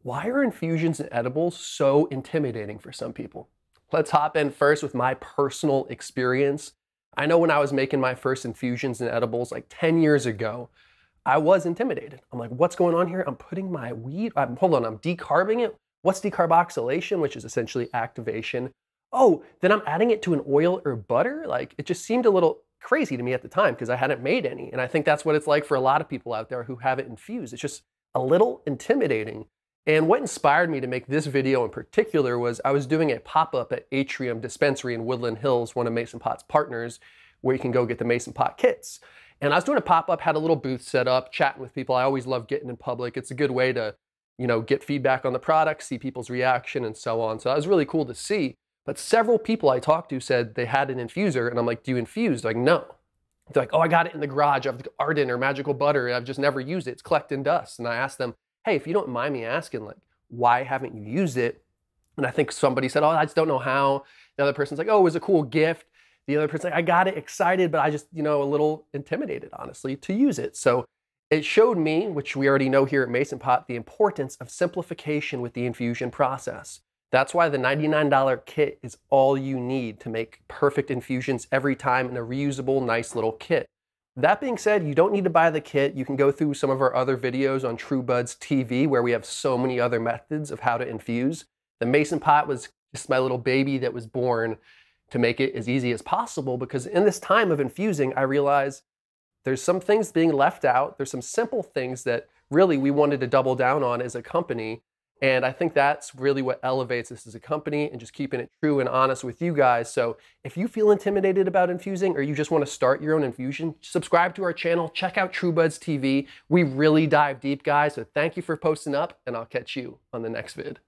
Why are infusions and edibles so intimidating for some people? Let's hop in first with my personal experience. I know when I was making my first infusions and edibles like 10 years ago, I was intimidated. I'm like, what's going on here? I'm putting my weed, hold on, I'm decarbing it. What's decarboxylation, which is essentially activation? Oh, then I'm adding it to an oil or butter? Like, it just seemed a little crazy to me at the time because I hadn't made any. And I think that's what it's like for a lot of people out there who have it infused. It's just a little intimidating. And what inspired me to make this video in particular was I was doing a pop-up at Atrium Dispensary in Woodland Hills, one of Mason Pot's partners, where you can go get the Mason Pot kits. And I was doing a pop-up, had a little booth set up, chatting with people. I always love getting in public. It's a good way to, get feedback on the product, see people's reaction and so on. So that was really cool to see. But several people I talked to said they had an infuser, and I'm like, do you infuse? They're like, no. They're like, oh, I got it in the garage. I have Arden or Magical Butter, and I've just never used it. It's collecting dust. And I asked them, hey, if you don't mind me asking, like, why haven't you used it? And I think somebody said, oh, I just don't know how. The other person's like, oh, it was a cool gift. The other person's like, I got it excited, but I just, a little intimidated, honestly, to use it. So it showed me, which we already know here at Mason Pot, the importance of simplification with the infusion process. That's why the $99 kit is all you need to make perfect infusions every time in a reusable, nice little kit. That being said, you don't need to buy the kit. You can go through some of our other videos on TrueBuds TV where we have so many other methods of how to infuse. The Mason Pot was just my little baby that was born to make it as easy as possible, because in this time of infusing, I realized there's some things being left out. There's some simple things that really we wanted to double down on as a company. And I think that's really what elevates us as a company, and just keeping it true and honest with you guys. So if you feel intimidated about infusing, or you just want to start your own infusion, subscribe to our channel, check out TrueBuds TV. We really dive deep, guys. So thank you for posting up, and I'll catch you on the next vid.